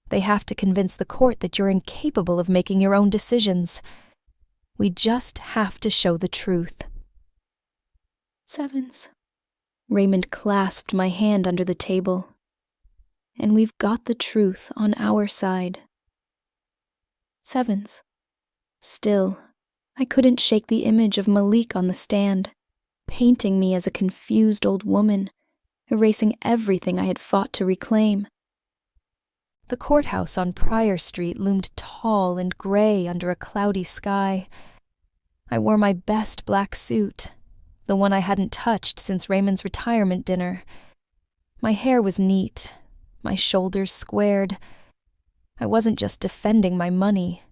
They have to convince the court that you're incapable of making your own decisions. We just have to show the truth. Sevens. Raymond clasped my hand under the table. And we've got the truth on our side. Sevens. Still, I couldn't shake the image of Malik on the stand, painting me as a confused old woman, erasing everything I had fought to reclaim. The courthouse on Pryor Street loomed tall and gray under a cloudy sky. I wore my best black suit, the one I hadn't touched since Raymond's retirement dinner. My hair was neat, my shoulders squared. I wasn't just defending my money.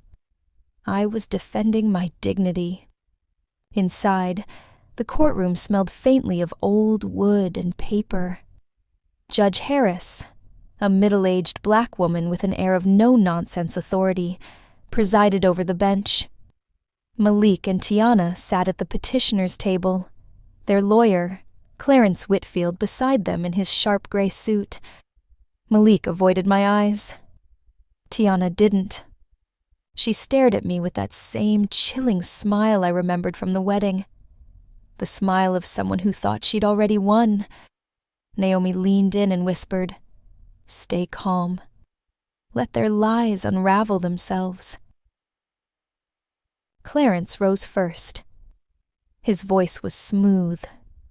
I was defending my dignity. Inside, the courtroom smelled faintly of old wood and paper. Judge Harris, a middle-aged black woman with an air of no-nonsense authority, presided over the bench. Malik and Tiana sat at the petitioner's table, their lawyer, Clarence Whitfield, beside them in his sharp gray suit. Malik avoided my eyes. Tiana didn't. She stared at me with that same chilling smile I remembered from the wedding. The smile of someone who thought she'd already won. Naomi leaned in and whispered, "Stay calm. Let their lies unravel themselves." Clarence rose first. His voice was smooth,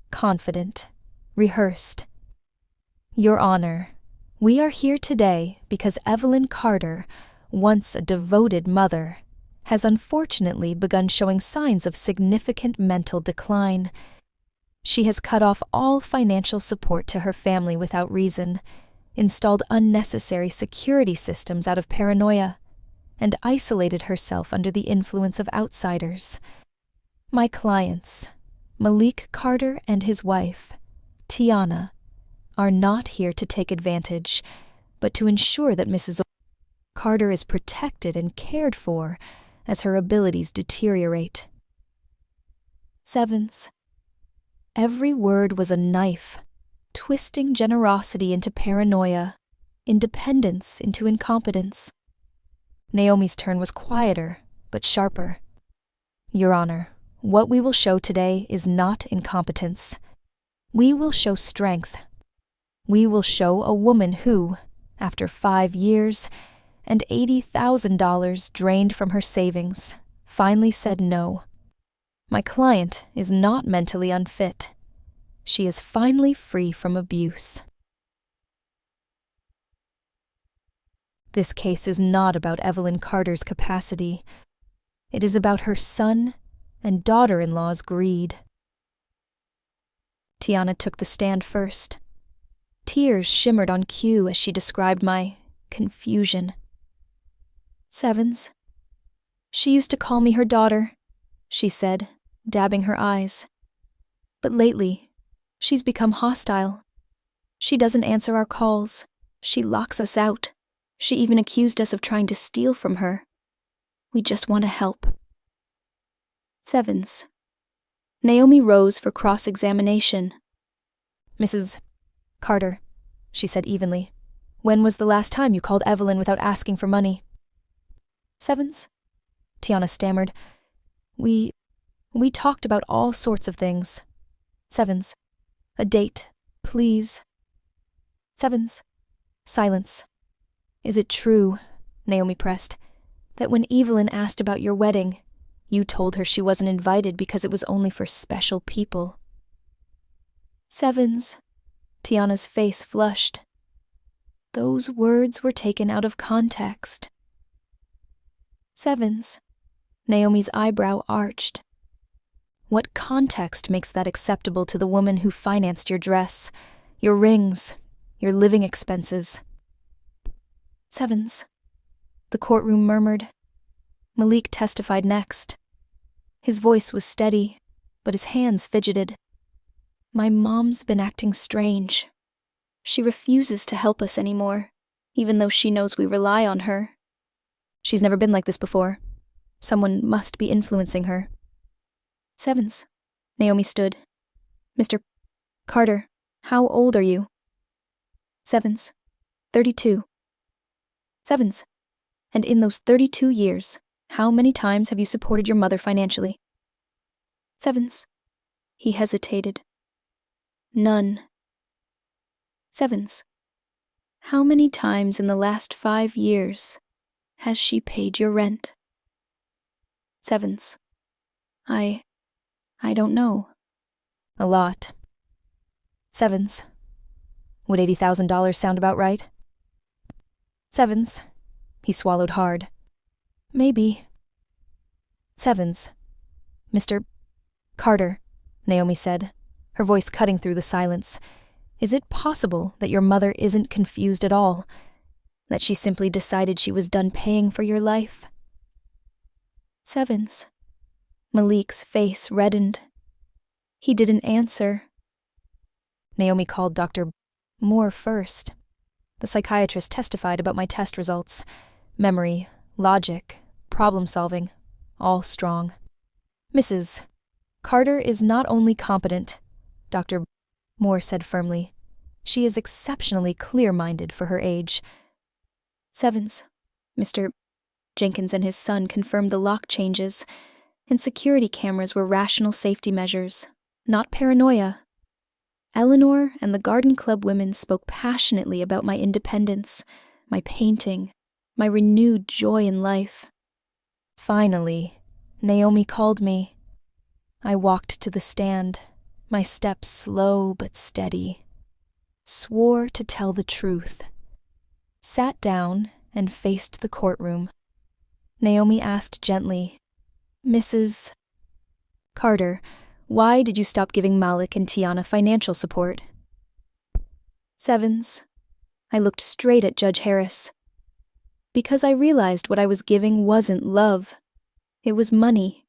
confident, rehearsed. "Your Honor, we are here today because Evelyn Carter, once a devoted mother, has unfortunately begun showing signs of significant mental decline. She has cut off all financial support to her family without reason, installed unnecessary security systems out of paranoia, and isolated herself under the influence of outsiders. My clients, Malik Carter and his wife, Tiana, are not here to take advantage, but to ensure that Mrs. Carter is protected and cared for as her abilities deteriorate." Sevens. Every word was a knife, twisting generosity into paranoia, independence into incompetence. Naomi's turn was quieter, but sharper. "Your Honor, what we will show today is not incompetence. We will show strength. We will show a woman who, after 5 years and $80,000 drained from her savings, finally said no. My client is not mentally unfit. She is finally free from abuse." This case is not about Evelyn Carter's capacity. It is about her son and daughter-in-law's greed. Tiana took the stand first. Tears shimmered on cue as she described my confusion. "Sevens. She used to call me her daughter," she said, dabbing her eyes. "But lately, she's become hostile. She doesn't answer our calls. She locks us out. She even accused us of trying to steal from her. We just want to help." Sevens. Naomi rose for cross-examination. "Mrs. Carter," she said evenly, "when was the last time you called Evelyn without asking for money?" Sevens? Tiana stammered. We talked about all sorts of things. Sevens. A date, please. Sevens. Silence. Is it true, Naomi pressed, that when Evelyn asked about your wedding, you told her she wasn't invited because it was only for special people? Sevens. Tiana's face flushed. Those words were taken out of context. Sevens. Naomi's eyebrow arched. What context makes that acceptable to the woman who financed your dress, your rings, your living expenses? Sevens. The courtroom murmured. Malik testified next. His voice was steady, but his hands fidgeted. My mom's been acting strange. She refuses to help us anymore, even though she knows we rely on her. She's never been like this before. Someone must be influencing her. Sevens. Naomi stood. Mr. Carter, how old are you? Sevens. 32. Sevens. And in those 32 years, how many times have you supported your mother financially? Sevens. He hesitated. None. Sevens. How many times in the last 5 years has she paid your rent? Sevens. I don't know. A lot. Sevens. Would $80,000 sound about right? Sevens. He swallowed hard. Maybe. Sevens. Mr. Carter, Naomi said, her voice cutting through the silence. Is it possible that your mother isn't confused at all? That she simply decided she was done paying for your life? Sevens. Malik's face reddened. He didn't answer. Naomi called Dr. Moore first. The psychiatrist testified about my test results. Memory, logic, problem-solving, all strong. Mrs. Carter is not only competent, Dr. Moore said firmly. She is exceptionally clear-minded for her age. Sevens. Mr. Jenkins and his son confirmed the lock changes, and security cameras were rational safety measures, not paranoia. Eleanor and the Garden Club women spoke passionately about my independence, my painting, my renewed joy in life. Finally, Naomi called me. I walked to the stand, my steps slow but steady. Swore to tell the truth. Sat down and faced the courtroom. Naomi asked gently, Mrs. Carter, why did you stop giving Malik and Tiana financial support? Sevens. I looked straight at Judge Harris. Because I realized what I was giving wasn't love. It was money.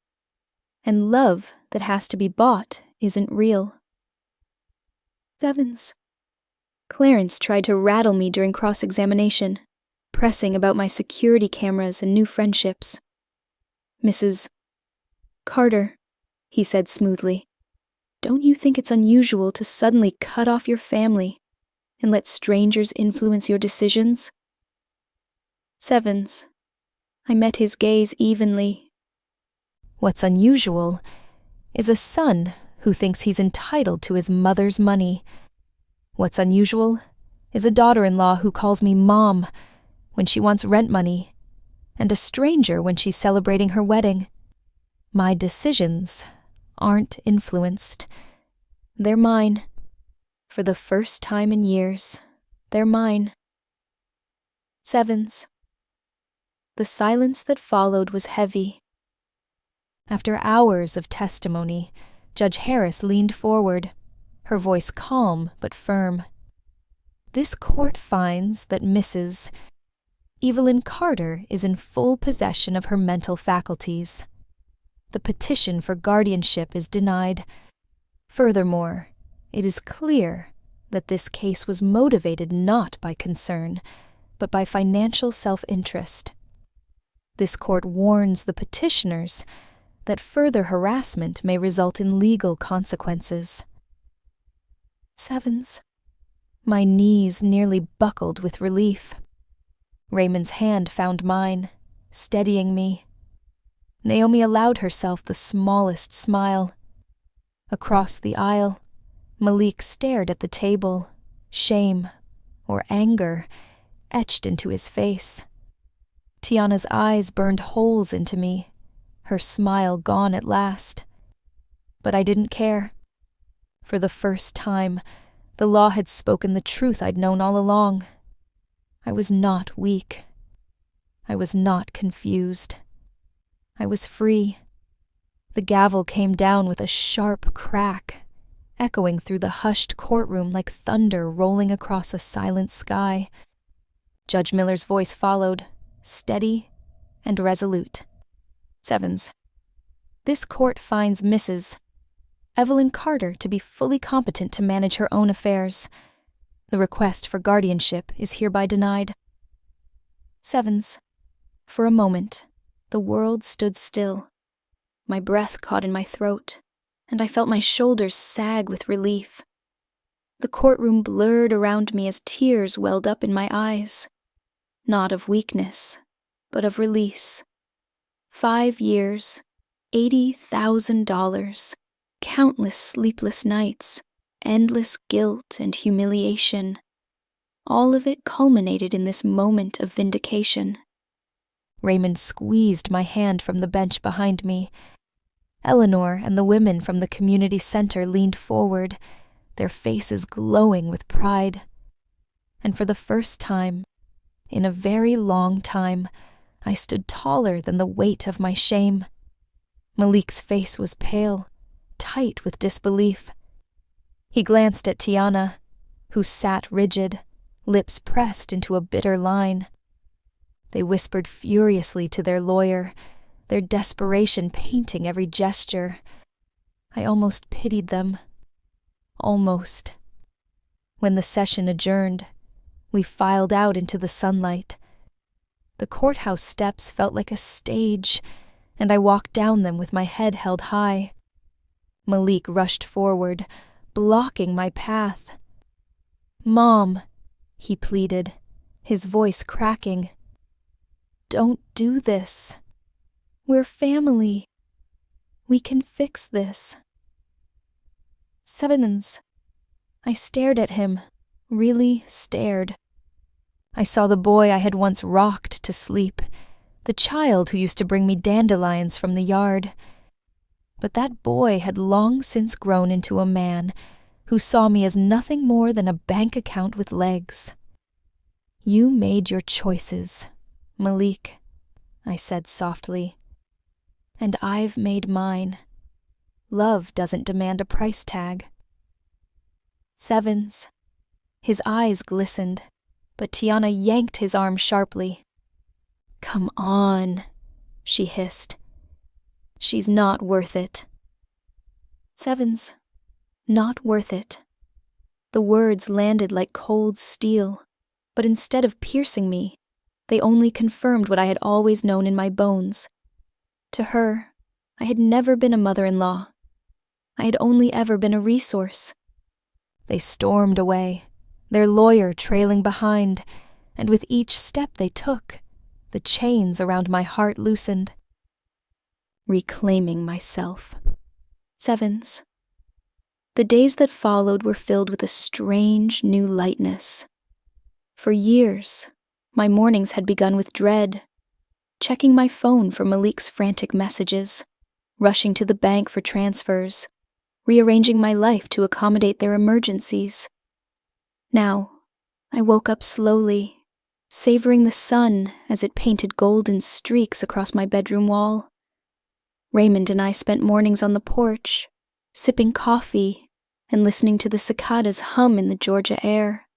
And love that has to be bought isn't real. Sevens. Clarence tried to rattle me during cross-examination, pressing about my security cameras and new friendships. Mrs. Carter, he said smoothly, don't you think it's unusual to suddenly cut off your family and let strangers influence your decisions? Sevens. I met his gaze evenly. What's unusual is a son who thinks he's entitled to his mother's money. What's unusual is a daughter-in-law who calls me Mom when she wants rent money, and a stranger when she's celebrating her wedding. My decisions aren't influenced. They're mine. For the first time in years, they're mine. Sevens. The silence that followed was heavy. After hours of testimony, Judge Harris leaned forward, her voice calm but firm. This court finds that Mrs. Evelyn Carter is in full possession of her mental faculties. The petition for guardianship is denied. Furthermore, it is clear that this case was motivated not by concern, but by financial self-interest. This court warns the petitioners that further harassment may result in legal consequences. Sevens. My knees nearly buckled with relief. Raymond's hand found mine, steadying me. Naomi allowed herself the smallest smile. Across the aisle, Malik stared at the table, shame or anger etched into his face. Tiana's eyes burned holes into me, her smile gone at last. But I didn't care. For the first time, the law had spoken the truth I'd known all along. I was not weak. I was not confused. I was free. The gavel came down with a sharp crack, echoing through the hushed courtroom like thunder rolling across a silent sky. Judge Miller's voice followed, steady and resolute. Sevens. This court finds Mrs. Evelyn Carter to be fully competent to manage her own affairs. The request for guardianship is hereby denied. Sevens. For a moment, the world stood still. My breath caught in my throat, and I felt my shoulders sag with relief. The courtroom blurred around me as tears welled up in my eyes. Not of weakness, but of release. 5 years, $80,000, countless sleepless nights, endless guilt and humiliation. All of it culminated in this moment of vindication. Raymond squeezed my hand from the bench behind me. Eleanor and the women from the community center leaned forward, their faces glowing with pride. And for the first time, in a very long time, I stood taller than the weight of my shame. Malik's face was pale, tight with disbelief. He glanced at Tiana, who sat rigid, lips pressed into a bitter line. They whispered furiously to their lawyer, their desperation painting every gesture. I almost pitied them. Almost. When the session adjourned, we filed out into the sunlight. The courthouse steps felt like a stage, and I walked down them with my head held high. Malik rushed forward, blocking my path. "Mom," he pleaded, his voice cracking. "Don't do this. We're family. We can fix this." Sevens. I stared at him, really stared. I saw the boy I had once rocked to sleep, the child who used to bring me dandelions from the yard. But that boy had long since grown into a man who saw me as nothing more than a bank account with legs. "You made your choices, Malik," I said softly. "And I've made mine. Love doesn't demand a price tag." Sevens. His eyes glistened, but Tiana yanked his arm sharply. "Come on," she hissed. "She's not worth it." Sevens. Not worth it. The words landed like cold steel, but instead of piercing me, they only confirmed what I had always known in my bones. To her, I had never been a mother-in-law. I had only ever been a resource. They stormed away, their lawyer trailing behind, and with each step they took, the chains around my heart loosened. Reclaiming myself. Sevens. The days that followed were filled with a strange new lightness. For years, my mornings had begun with dread, checking my phone for Malik's frantic messages, rushing to the bank for transfers, rearranging my life to accommodate their emergencies. Now, I woke up slowly, savoring the sun as it painted golden streaks across my bedroom wall. Raymond and I spent mornings on the porch, sipping coffee and listening to the cicadas hum in the Georgia air.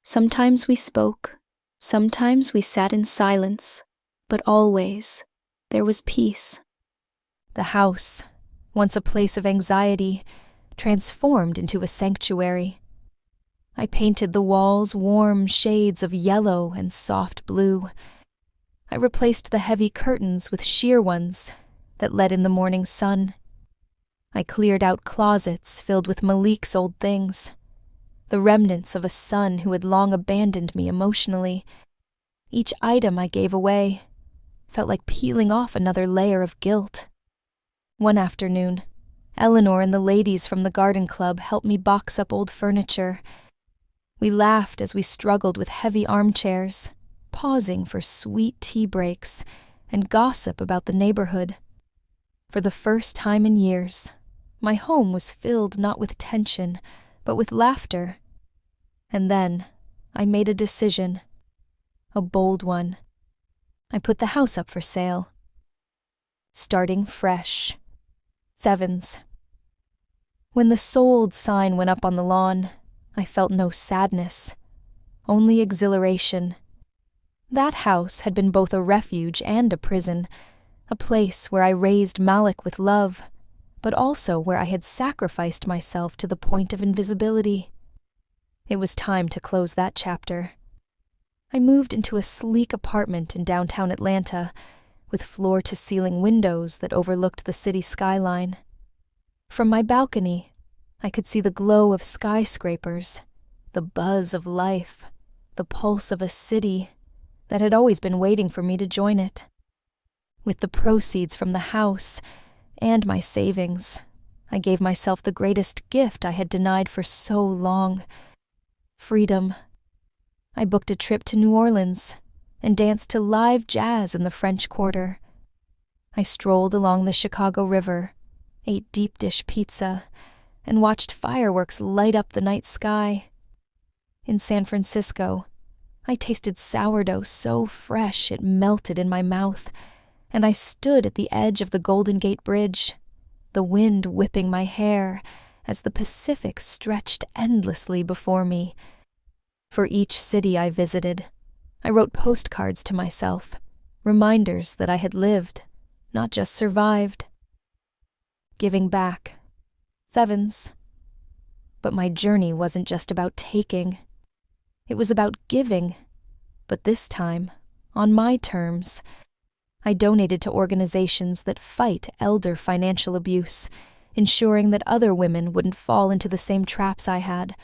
Sometimes we spoke, sometimes we sat in silence, but always there was peace. The house, once a place of anxiety, transformed into a sanctuary. I painted the walls warm shades of yellow and soft blue. I replaced the heavy curtains with sheer ones that let in the morning sun. I cleared out closets filled with Malik's old things, the remnants of a son who had long abandoned me emotionally. Each item I gave away, felt like peeling off another layer of guilt. One afternoon, Eleanor and the ladies from the garden club helped me box up old furniture. We laughed as we struggled with heavy armchairs, pausing for sweet tea breaks and gossip about the neighborhood. For the first time in years, my home was filled not with tension, but with laughter. And then I made a decision, a bold one. I put the house up for sale. Starting fresh. Sevens. When the sold sign went up on the lawn, I felt no sadness, only exhilaration. That house had been both a refuge and a prison, a place where I raised Malik with love, but also where I had sacrificed myself to the point of invisibility. It was time to close that chapter. I moved into a sleek apartment in downtown Atlanta, with floor-to-ceiling windows that overlooked the city skyline. From my balcony, I could see the glow of skyscrapers, the buzz of life, the pulse of a city that had always been waiting for me to join it. With the proceeds from the house and my savings, I gave myself the greatest gift I had denied for so long: freedom. I booked a trip to New Orleans and danced to live jazz in the French Quarter. I strolled along the Chicago River, ate deep dish pizza, and watched fireworks light up the night sky. In San Francisco, I tasted sourdough so fresh it melted in my mouth, and I stood at the edge of the Golden Gate Bridge, the wind whipping my hair as the Pacific stretched endlessly before me. For each city I visited, I wrote postcards to myself, reminders that I had lived, not just survived. Giving back. Sevens. But my journey wasn't just about taking. It was about giving, but this time, on my terms. I donated to organizations that fight elder financial abuse, ensuring that other women wouldn't fall into the same traps I had.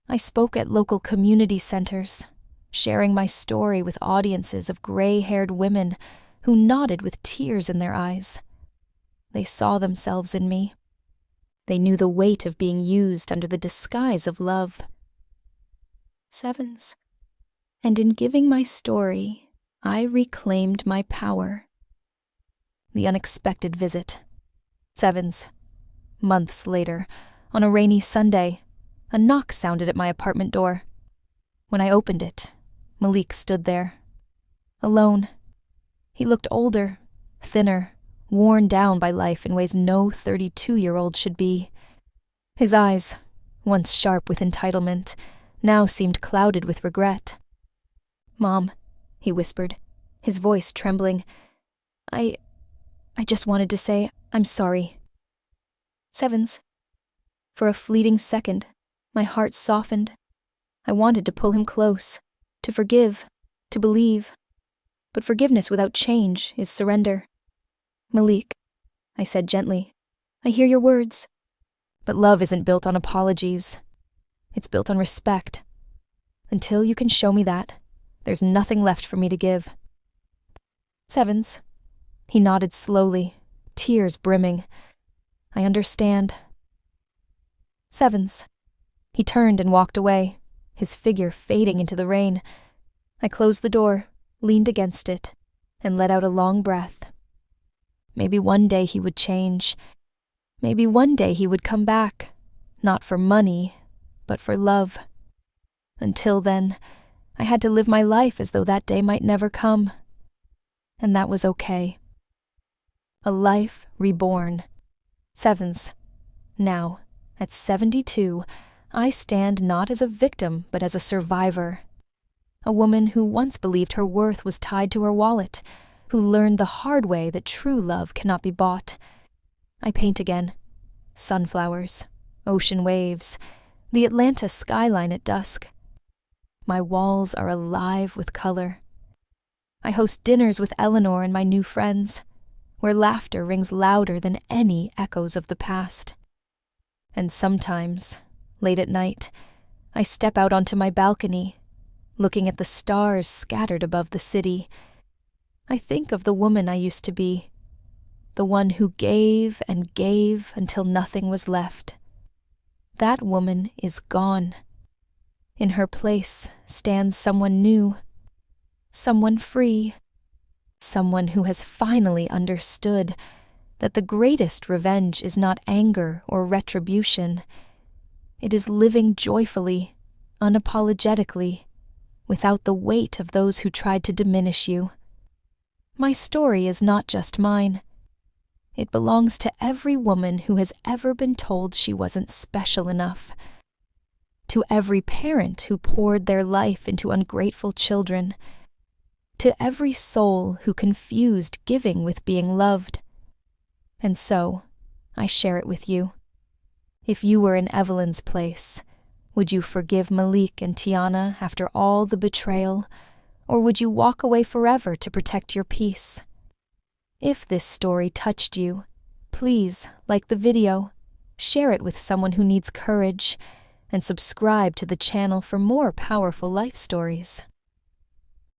I spoke at local community centers, sharing my story with audiences of gray-haired women who nodded with tears in their eyes. They saw themselves in me. They knew the weight of being used under the disguise of love. Sevens. And in giving my story, I reclaimed my power. The unexpected visit. Sevens. Months later, on a rainy Sunday, a knock sounded at my apartment door. When I opened it, Malik stood there. Alone. He looked older, thinner, worn down by life in ways no 32-year-old should be. His eyes, once sharp with entitlement, now seemed clouded with regret. "Mom," he whispered, his voice trembling. I just wanted to say I'm sorry." Sevens. For a fleeting second, my heart softened. I wanted to pull him close, to forgive, to believe. But forgiveness without change is surrender. "Malik," I said gently, "I hear your words. But love isn't built on apologies. It's built on respect. Until you can show me that, there's nothing left for me to give." Sevens. He nodded slowly, tears brimming. "I understand." Sevens. He turned and walked away, his figure fading into the rain. I closed the door, leaned against it, and let out a long breath. Maybe one day he would change. Maybe one day he would come back, not for money, but for love. Until then, I had to live my life as though that day might never come. And that was okay. A life reborn. Sevens. Now, at 72, I stand not as a victim, but as a survivor. A woman who once believed her worth was tied to her wallet, who learned the hard way that true love cannot be bought. I paint again. Sunflowers, ocean waves, the Atlanta skyline at dusk. My walls are alive with color. I host dinners with Eleanor and my new friends, where laughter rings louder than any echoes of the past. And sometimes, late at night, I step out onto my balcony, looking at the stars scattered above the city. I think of the woman I used to be, the one who gave and gave until nothing was left. That woman is gone. In her place stands someone new, someone free, someone who has finally understood that the greatest revenge is not anger or retribution. It is living joyfully, unapologetically, without the weight of those who tried to diminish you. My story is not just mine. It belongs to every woman who has ever been told she wasn't special enough, to every parent who poured their life into ungrateful children, to every soul who confused giving with being loved. And so, I share it with you. If you were in Evelyn's place, would you forgive Malik and Tiana after all the betrayal, or would you walk away forever to protect your peace? If this story touched you, please like the video, share it with someone who needs courage, and subscribe to the channel for more powerful life stories.